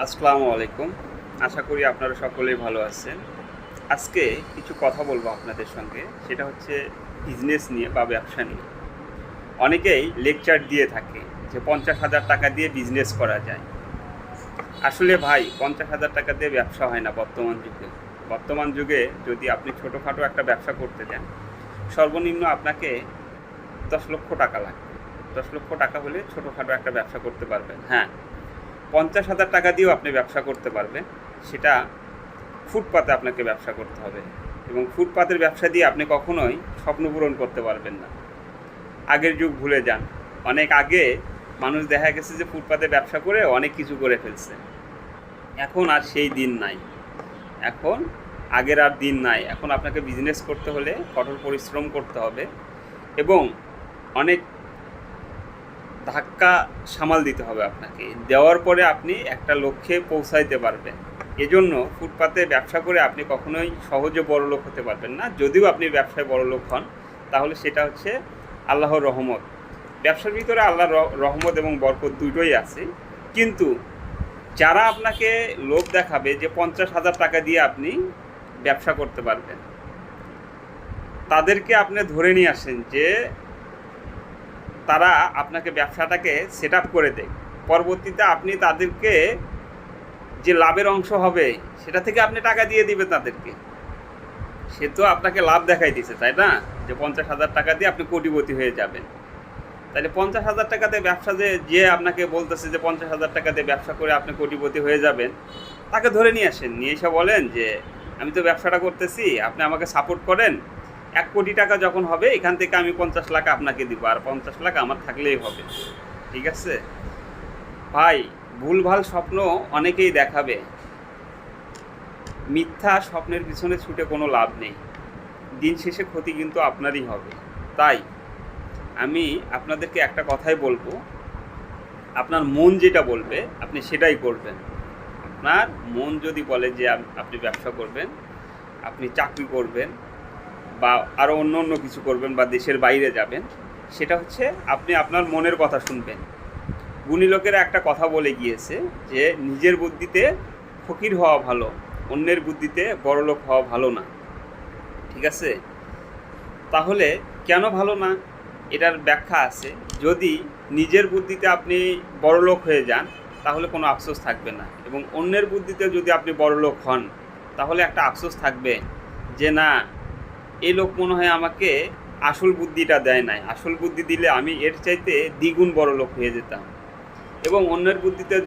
আসসালামু আলাইকুম। আশা করি আপনারা সকলেই ভালো আছেন। আজকে কিছু কথা বলবো আপনাদের সঙ্গে। সেটা হচ্ছে বিজনেস নিয়ে বা ব্যবসা নিয়ে। অনেকেই লেকচার দিয়ে থাকে যে ৫০,০০০ টাকা দিয়ে বিজনেস করা যায়। আসলে ভাই ৫০,০০০ টাকা দিয়ে ব্যবসা হয় না বর্তমান যুগে। বর্তমান যুগে যদি আপনি ছোটোখাটো একটা ব্যবসা করতে যান, সর্বনিম্ন আপনাকে ১০,০০,০০০ টাকা লাগবে। ১০,০০,০০০ টাকা হলে ছোটোখাটো একটা ব্যবসা করতে পারবেন। হ্যাঁ, ৫০,০০০ টাকা দিয়েও আপনি ব্যবসা করতে পারবেন। সেটা ফুটপাতে আপনাকে ব্যবসা করতে হবে, এবং ফুটপাতের ব্যবসা দিয়ে আপনি কখনোই স্বপ্ন পূরণ করতে পারবেন না। আগের যুগ ভুলে যান। অনেক আগে মানুষ দেখা গেছে যে ফুটপাতে ব্যবসা করে অনেক কিছু করে ফেলছে। এখন আর সেই দিন নাই। এখন আগের আর দিন নাই। এখন আপনাকে বিজনেস করতে হলে কঠোর পরিশ্রম করতে হবে, এবং অনেক ধাক্কা সামাল দিতে হবে আপনাকে। দেওয়ার পরে আপনি একটা লক্ষ্যে পৌঁছাইতে পারবেন। এজন্য ফুটপাতে ব্যবসা করে আপনি কখনোই সহজে বড়লোক হতে পারবেন না। যদিও আপনি ব্যবসায় বড়লোক হন, তাহলে সেটা হচ্ছে আল্লাহর রহমত। ব্যবসার ভিতরে আল্লাহর রহমত এবং বরকত দুটোই আছে। কিন্তু যারা আপনাকে লোভ দেখাবে যে ৫০,০০০ টাকা দিয়ে আপনি ব্যবসা করতে পারবেন, তাদেরকে আপনি ধরে নিয়ে আসেন যে তারা আপনাকে ব্যবসাটাকে সেট আপ করে দেয়। পরবর্তীতে আপনি তাদেরকে যে লাভের অংশ হবে সেটা থেকে আপনি টাকা দিয়ে দিবেন তাদেরকে। সে তো আপনাকে লাভ দেখাই দিছে, তাই না? যে ৫০,০০০ টাকা দিয়ে আপনি কোটিপতি হয়ে যাবেন। তাহলে ৫০,০০০ টাকাতে ব্যবসা যে আপনাকে বলতেছে যে ৫০,০০০ টাকা দিয়ে ব্যবসা করে আপনি কোটিপতি হয়ে যাবেন, তাকে ধরে নিয়ে আসেন। নিয়ে এসে বলেন যে আমি তো ব্যবসাটা করতেছি, আপনি আমাকে সাপোর্ট করেন। ১,০০,০০,০০০ টাকা যখন হবে এখান থেকে আমি ৫০ লাখ আপনাকে দিব, আর ৫০ লাখ আমার থাকলেই হবে। ঠিক আছে ভাই? ভুলভাল স্বপ্ন অনেকেই দেখাবে। মিথ্যা স্বপ্নের পিছনে ছুটে কোনো লাভ নেই। দিন শেষে ক্ষতি কিন্তু আপনারই হবে। তাই আমি আপনাদেরকে একটা কথাই বলবো, আপনার মন যেটা বলবে আপনি সেটাই করবেন। আপনার মন যদি বলে যে আপনি ব্যবসা করবেন, আপনি চাকরি করবেন, বা আরও অন্য অন্য কিছু করবেন, বা দেশের বাইরে যাবেন, সেটা হচ্ছে আপনি আপনার মনের কথা শুনবেন। গুণী লোকেরা একটা কথা বলে গিয়েছে যে নিজের বুদ্ধিতে ফকির হওয়া ভালো, অন্যের বুদ্ধিতে বড়লোক হওয়া ভালো না। ঠিক আছে? তাহলে কেন ভালো না, এটার ব্যাখ্যা আছে। যদি নিজের বুদ্ধিতে আপনি বড়লোক হয়ে যান, তাহলে কোনো আফসোস থাকবে না, এবং অন্যের বুদ্ধিতে যদি আপনি বড়লোক হন, তাহলে একটা আফসোস থাকবে যে না, এই লোক মনে হয় আমাকে আসল বুদ্ধিটা দেয় নাই। আসল বুদ্ধি দিলে আমি এর চাইতে দ্বিগুণ বড়লোক হয়ে যেতাম। এবং অন্যের বুদ্ধিতে